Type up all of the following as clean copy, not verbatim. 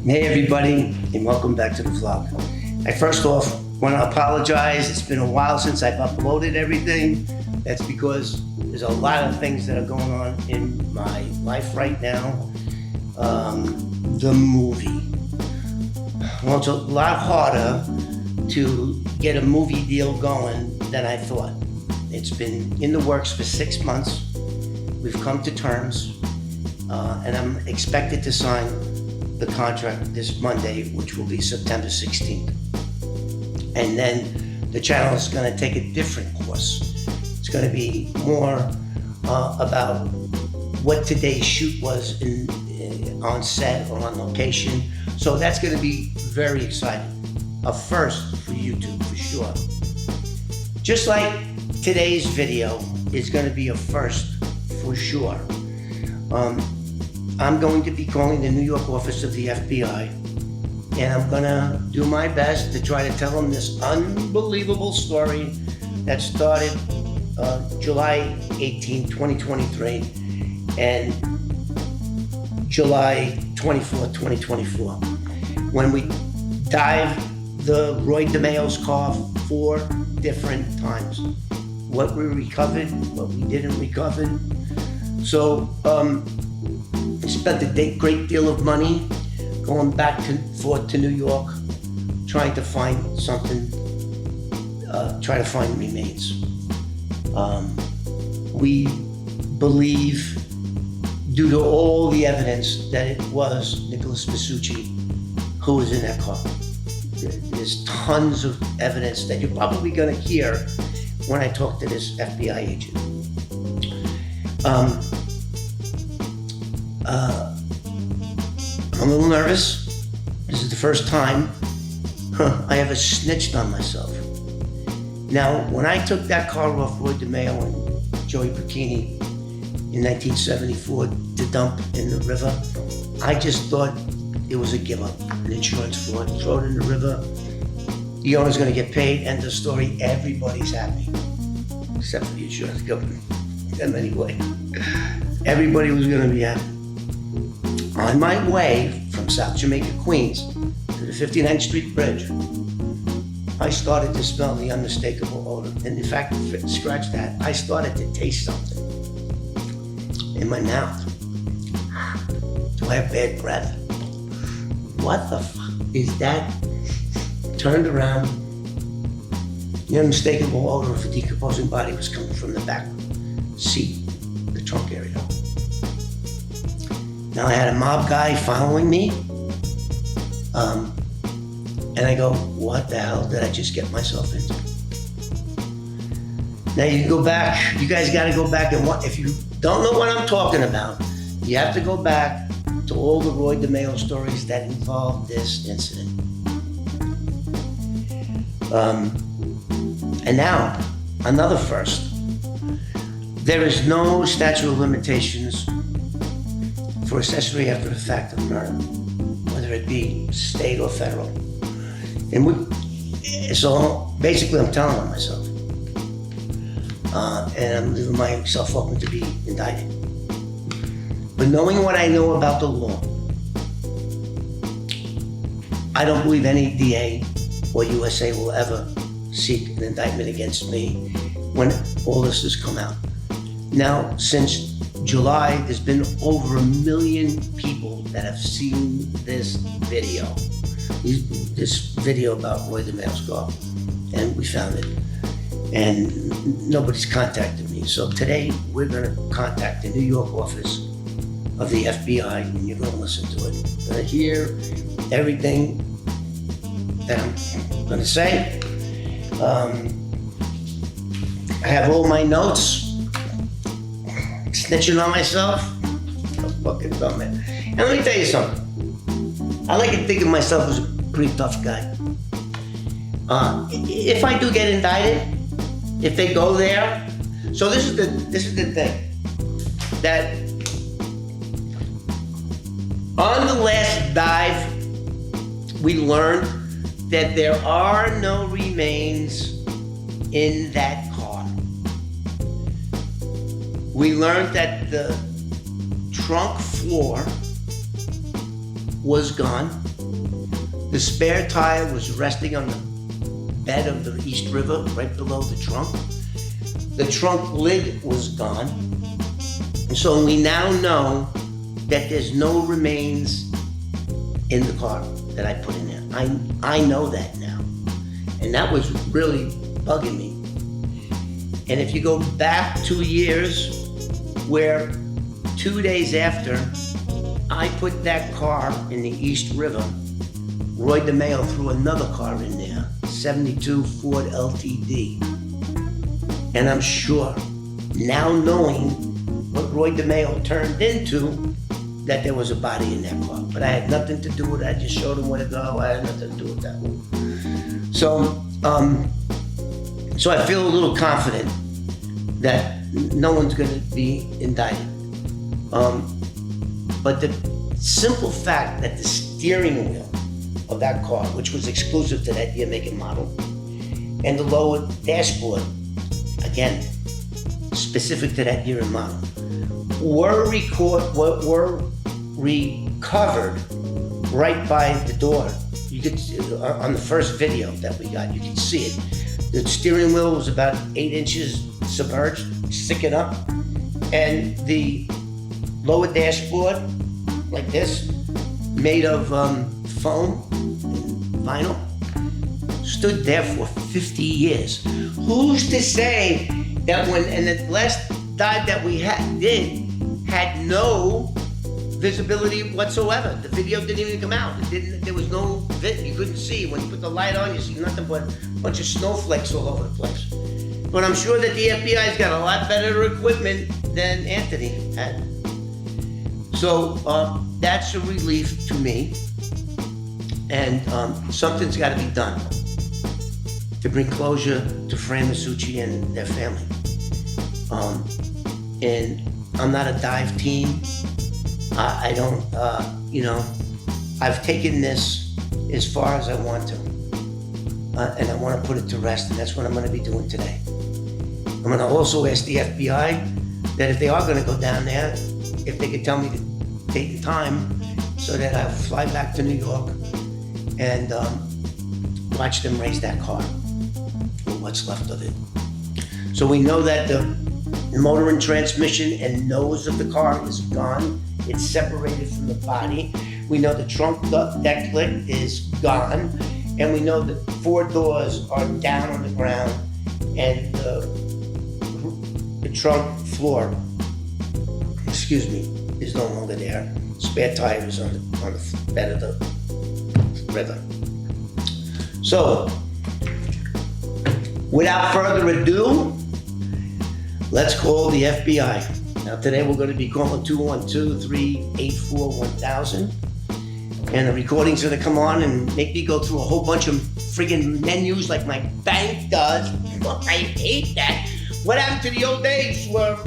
Hey everybody, and welcome back to the vlog. I first off want to apologize. It's been a while since I've uploaded everything. That's because there's a lot of things that are going on in my life right now. The movie. Well, it's a lot harder to get a movie deal going than I thought. It's been in the works for 6 months. We've come to terms, and I'm expected to sign the contract this Monday, which will be September 16th. And then the channel is going to take a different course. It's going to be more about what today's shoot was on set or on location. So that's going to be very exciting. A first for YouTube for sure. Just like today's video is going to be a first for sure. I'm going to be calling the New York office of the FBI, and I'm gonna do my best to try to tell them this unbelievable story that started July 18, 2023 and July 24, 2024, when we dived the Roy DeMeo's car 4 different times. What we recovered, what we didn't recover. So, spent a great deal of money going back and forth to New York, trying to find something, try to find remains. We believe, due to all the evidence, that it was Nicholas Pasucci who was in that car. There's tons of evidence that you're probably going to hear when I talk to this FBI agent. I'm a little nervous. This is the first time I ever snitched on myself. Now, when I took that car off Roy DeMeo and Joey Bikini in 1974 to dump in the river, I just thought it was a give up, an insurance fraud. Throw it in the river. The owner's going to get paid. End of story. Everybody's happy, except for the insurance company. And anyway, everybody was going to be happy. On my way from South Jamaica, Queens to the 59th Street Bridge, I started to smell the unmistakable odor. And in fact, scratch that, I started to taste something in my mouth. Do I have bad breath? What the fuck is that? Turned around, the unmistakable odor of a decomposing body was coming from the back seat, the trunk area. Now I had a mob guy following me, and I go, what the hell did I just get myself into? Now you can go back, you guys gotta go back and if you don't know what I'm talking about, you have to go back to all the Roy DeMeo stories that involve this incident. And now, another first. There is no statute of limitations for accessory after the fact of murder, whether it be state or federal. And so basically I'm telling on myself. And I'm leaving myself open to be indicted. But knowing what I know about the law, I don't believe any DA or USA will ever seek an indictment against me when all this has come out. Now, since July, there's been over 1 million people that have seen this video. This video about Roy DeMeo's car, and we found it. And nobody's contacted me. So today, we're gonna contact the New York office of the FBI, and you're gonna listen to it. You're gonna hear everything that I'm gonna say. I have all my notes. Snitching on myself? I'm fucking dumb, man. And let me tell you something. I like to think of myself as a pretty tough guy. If I do get indicted, if they go there, so this is the thing. That on the last dive, we learned that there are no remains in that car. We learned that the trunk floor was gone. The spare tire was resting on the bed of the East River, right below the trunk. The trunk lid was gone. And so we now know that there's no remains in the car that I put in there. I know that now. And that was really bugging me. And if you go back 2 years, where 2 days after I put that car in the East River, Roy DeMeo threw another car in there, 72 Ford LTD. And I'm sure, now knowing what Roy DeMeo turned into, that there was a body in that car. But I had nothing to do with it. I just showed him where to go. I had nothing to do with that. So I feel a little confident that no one's going to be indicted. But the simple fact that the steering wheel of that car, which was exclusive to that year, make, and model, and the lower dashboard, again, specific to that year and model, were recovered right by the door. You could, on the first video that we got, you could see it. The steering wheel was about 8 inches submerged, sticking up, and the lower dashboard, like this, made of foam and vinyl, stood there for 50 years. Who's to say that and the last dive that we had no visibility whatsoever. The video didn't even come out. There was no you couldn't see. When you put the light on, you see nothing but a bunch of snowflakes all over the place. But I'm sure that the FBI's got a lot better equipment than Anthony had. So that's a relief to me. And something's got to be done to bring closure to Fran Masucci and their family. And I'm not a dive team. I don't, I've taken this as far as I want to. And I want to put it to rest, and that's what I'm going to be doing today. I'm going to also ask the FBI that if they are going to go down there, if they could tell me the date and time so that I'll fly back to New York and watch them raise that car, or what's left of it. So we know that the motor and transmission and nose of the car is gone. It's separated from the body. We know the trunk deck lid is gone. And we know that 4 doors are down on the ground and the trunk floor, is no longer there. Spare tire is on the bed of the river. So, without further ado, let's call the FBI. Now today we're going to be calling 212-384-1000. And the recording's going to come on and make me go through a whole bunch of friggin' menus like my bank does. I hate that. What happened to the old days where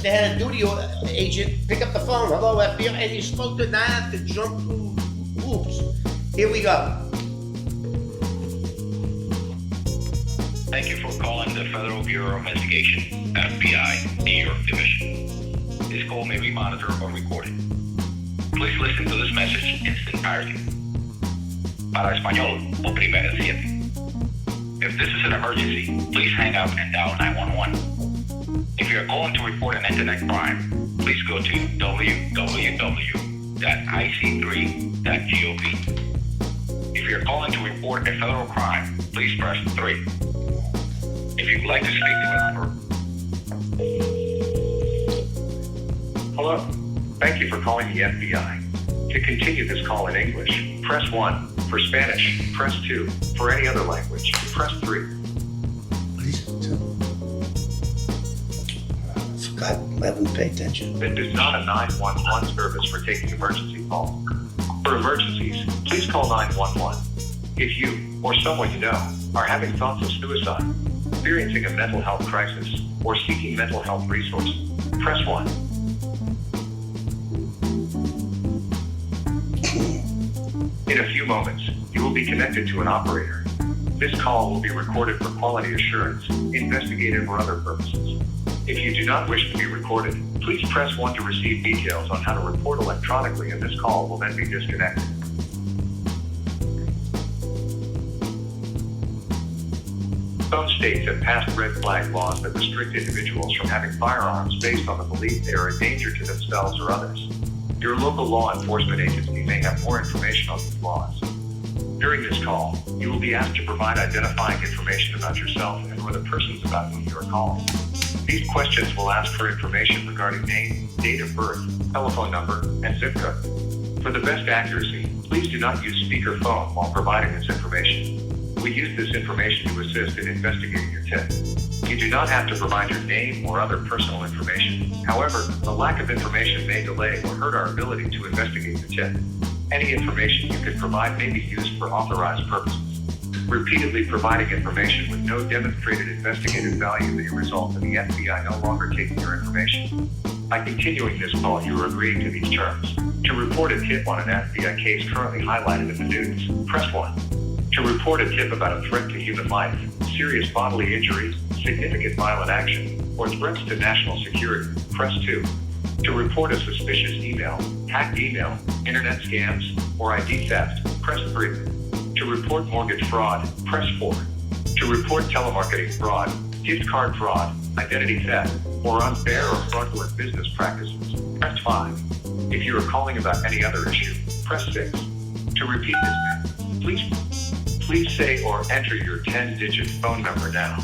they had a duty agent pick up the phone, hello FBI, and you spoke to, now I have to jump through hoops. Here we go. Thank you for calling the Federal Bureau of Investigation, FBI, New York Division. This call may be monitored or recorded. Please listen to this message in its entirety. Para español, oprime el 7. If this is an emergency, please hang up and dial 911. If you are calling to report an internet crime, please go to www.ic3.gov. If you are calling to report a federal crime, please press 3. If you'd like to speak to a number. Hello. Thank you for calling the FBI. To continue this call in English, press 1. For Spanish, press 2. For any other language, press 3. What is it? I forgot. I haven't paid attention. This is not a 911 service for taking emergency calls. For emergencies, please call 911. If you, or someone you know, are having thoughts of suicide, experiencing a mental health crisis, or seeking mental health resources, press 1. In a few moments, you will be connected to an operator. This call will be recorded for quality assurance, investigative, or other purposes. If you do not wish to be recorded, please press 1 to receive details on how to report electronically, and this call will then be disconnected. Some states have passed red flag laws that restrict individuals from having firearms based on the belief they are a danger to themselves or others. Your local law enforcement agency may have more information on these laws. During this call, you will be asked to provide identifying information about yourself and or the persons about whom you are calling. These questions will ask for information regarding name, date of birth, telephone number, and zip code. For the best accuracy, please do not use speakerphone while providing this information. We use this information to assist in investigating your tip. You do not have to provide your name or other personal information. However, the lack of information may delay or hurt our ability to investigate the tip. Any information you can provide may be used for authorized purposes. Repeatedly providing information with no demonstrated investigative value may result in the FBI no longer taking your information. By continuing this call, you are agreeing to these terms. To report a tip on an FBI case currently highlighted in the news, press 1. To report a tip about a threat to human life, serious bodily injury, significant violent action, or threats to national security, press 2. To report a suspicious email, hacked email, internet scams, or ID theft, press 3. To report mortgage fraud, press 4. To report telemarketing fraud, gift card fraud, identity theft, or unfair or fraudulent business practices, press 5. If you are calling about any other issue, press 6. To repeat this, please say or enter your 10-digit phone number now.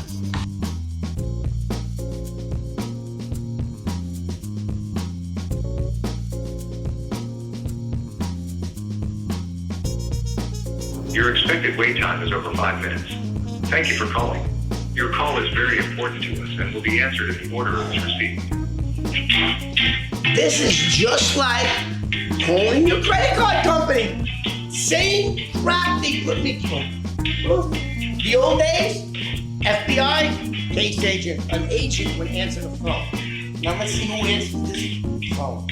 Your expected wait time is over 5 minutes. Thank you for calling. Your call is very important to us and will be answered in the order it was received. This is just like calling your credit card company. Same crap they put me through. The old days, FBI, case agent, an agent would answer the phone. Now let's see who answers this phone.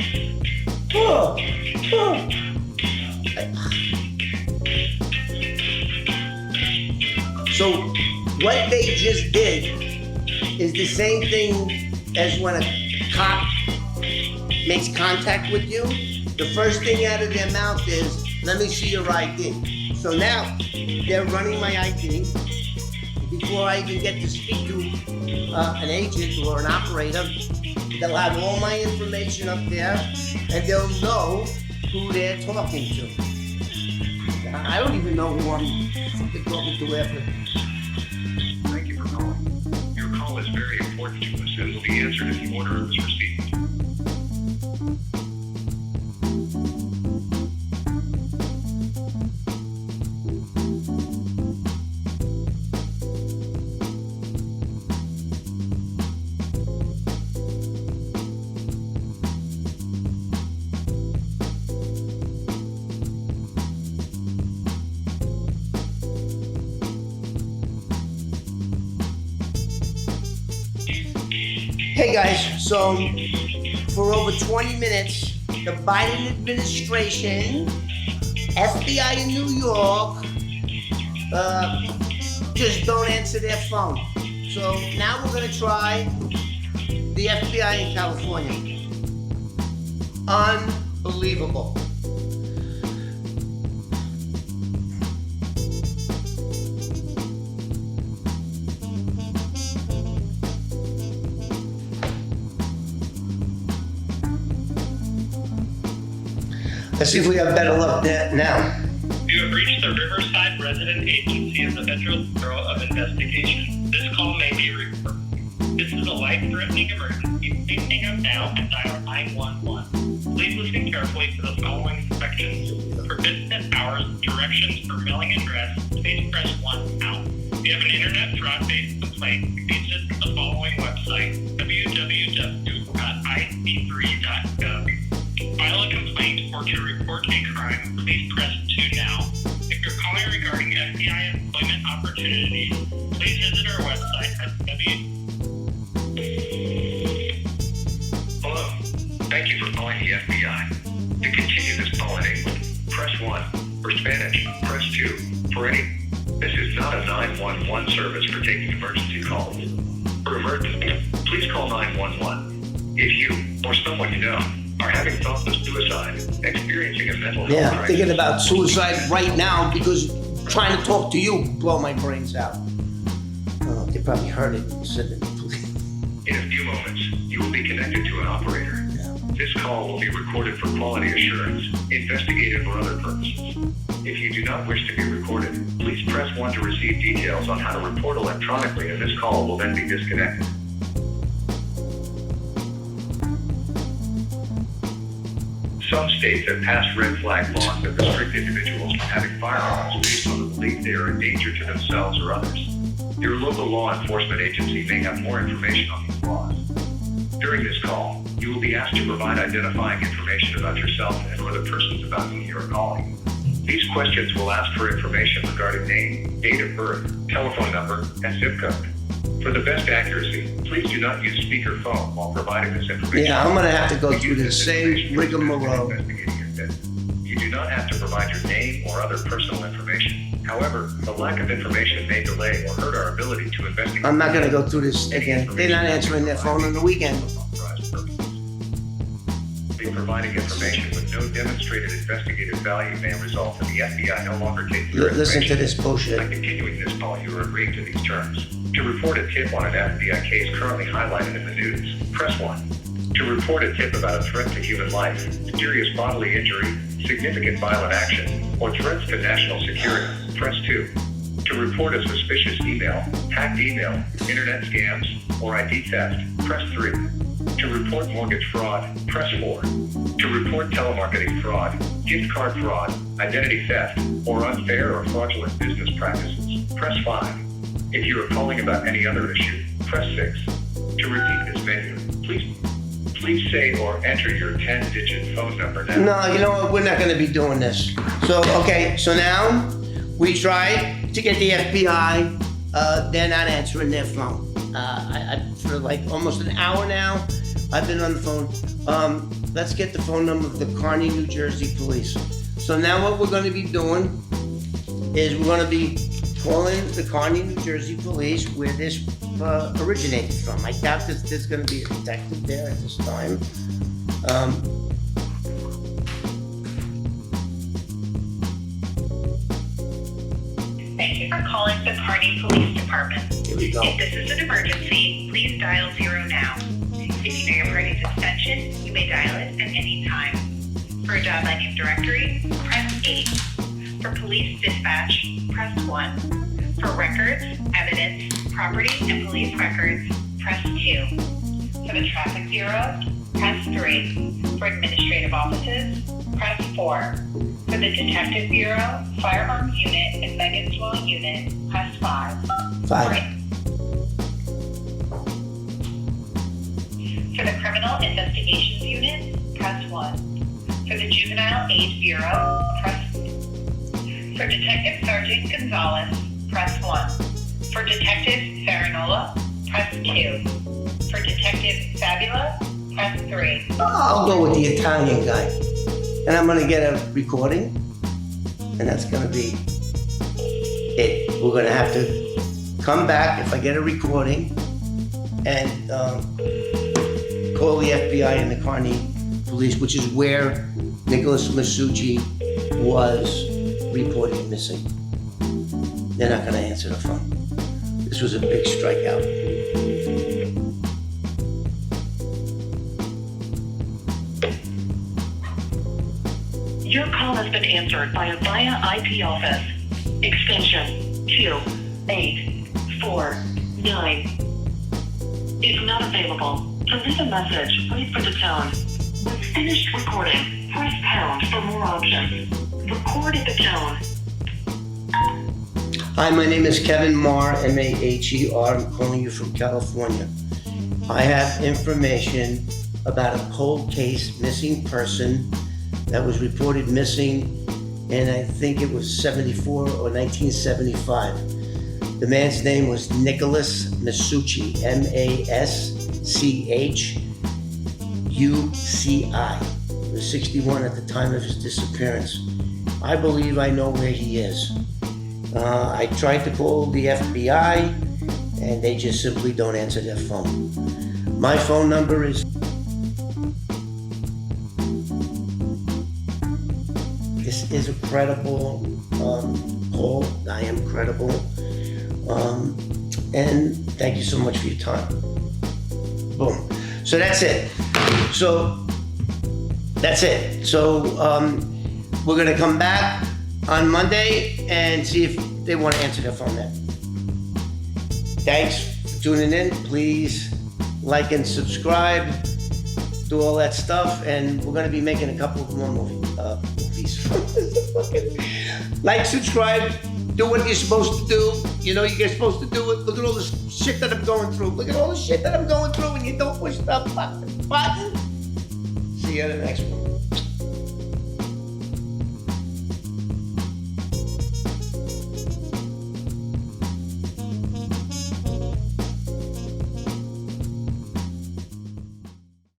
So what they just did is the same thing as when a cop makes contact with you. The first thing out of their mouth is, let me see your ID. So now they're running my ID. Before I even get to speak to an agent or an operator, they'll have all my information up there and they'll know who they're talking to. I don't even know who I'm fucking talking to after. Thank you for calling. Your call is very important to us and will be answered in the order it was received. Hey guys, so for over 20 minutes, the Biden administration, FBI in New York, just don't answer their phone. So now we're gonna try the FBI in California. Unbelievable. Let's see if we have better luck there now. You have reached the Riverside Resident Agency of the Federal Bureau of Investigation. This call may be recorded. This is a life-threatening emergency. Please hang up now and dial 911. Please listen carefully to the following instructions. For business hours, directions for mailing address, please press 1 now. If you have an internet fraud-based complaint, please visit the following website, www.ic3.gov. File a complaint or to report a crime, please press 2 now. If you're calling regarding FBI employment opportunities, please visit our website at Hello. Thank you for calling the FBI. To continue this call in English, press 1. For Spanish, press 2. For any... This is not a 911 service for taking emergency calls. For emergency, please call 911. If you, or someone you know, are having thoughts of suicide, experiencing a mental health Yeah, I'm crisis, thinking about suicide right now because trying to talk to you blow my brains out. Oh, They probably heard it and said that the police. In a few moments, you will be connected to an operator. Yeah. This call will be recorded for quality assurance, investigative, or other purposes. If you do not wish to be recorded, please press 1 to receive details on how to report electronically, and this call will then be disconnected. Some states have passed red flag laws that restrict individuals from having firearms based on the belief they are a danger to themselves or others. Your local law enforcement agency may have more information on these laws. During this call, you will be asked to provide identifying information about yourself and or the persons about whom you are calling. These questions will ask for information regarding name, date of birth, telephone number, and zip code. For the best accuracy, please do not use speakerphone while providing this information. Yeah, I'm gonna have to go We through use the this same information to assist in rigmarole. investigating your theft. You do not have to provide your name or other personal information. However, the lack of information may delay or hurt our ability to investigate. I'm not gonna go through this again. They're not answering their phone on the weekend. Authorized purposes. Providing information with no demonstrated investigative value may result in the FBI no longer taking your Listen to information. this By bullshit. continuing this call, you are agreeing to these terms. To report a tip on an FBI case currently highlighted in the news, press 1. To report a tip about a threat to human life, serious bodily injury, significant violent action, or threats to national security, press 2. To report a suspicious email, hacked email, internet scams, or ID theft, press 3. To report mortgage fraud, press 4. To report telemarketing fraud, gift card fraud, identity theft, or unfair or fraudulent business practices, press 5. If you are calling about any other issue, press 6. To repeat this menu, please say or enter your 10-digit phone number now. No, you know what? We're not gonna be doing this. So, okay, so now we tried to get the FBI. They're not answering their phone. For like almost an hour now, I've been on the phone. Let's get the phone number of the Kearney, New Jersey police. So now what we're gonna be doing is we're gonna be calling the Kearney, New Jersey police where this originated from. I doubt there's gonna be a detective there at this time. Thank you for calling the Kearney Police Department. Here we go. If this is an emergency, please dial 0 now. If you know your party's extension, you may dial it at any time. For a dial by name directory, press 8. For police dispatch, press 1. For records, evidence, property, and police records, press 2. For the traffic bureau, press 3. For administrative offices, press 4. For the detective bureau, firearms unit, and Megan's Law unit, press 5. 5. For the criminal investigations unit, press 1. For the juvenile aid bureau, press 2. For Detective Sergeant Gonzalez, press 1. For Detective Farinola, press 2. For Detective Fabula, press 3. I'll go with the Italian guy. And I'm gonna get a recording. And that's gonna be it. We're gonna have to come back if I get a recording and call the FBI and the Kearney police, which is where Nicholas Masucci was reported missing. They're not gonna answer the phone. This was a big strikeout. Your call has been answered by a VIA IP office. Extension 2849 is not available. To leave a message, wait for the tone. When finished recording, press pound for more options. Record at the tone. Hi, my name is Kevin Maher, M-A-H-E-R. I'm calling you from California. I have information about a cold case missing person that was reported missing in, I think it was 74 or 1975. The man's name was Nicholas Masucci, M-A-S-C-H-U-C-I. He was 61 at the time of his disappearance. I believe I know where he is. I tried to call the FBI, and they just simply don't answer their phone. My phone number is... This is a credible call. I am credible. And thank you so much for your time. Boom. So that's it. So that's it. So we're gonna come back on Monday and see if they want to answer their phone then. Thanks for tuning in. Please like and subscribe. Do all that stuff, and we're gonna be making a couple of more movies. Like, subscribe, do what you're supposed to do. You know you're supposed to do it. Look at all the shit that I'm going through. Look at all the shit that I'm going through, and you don't push the fucking button. See you in the next one.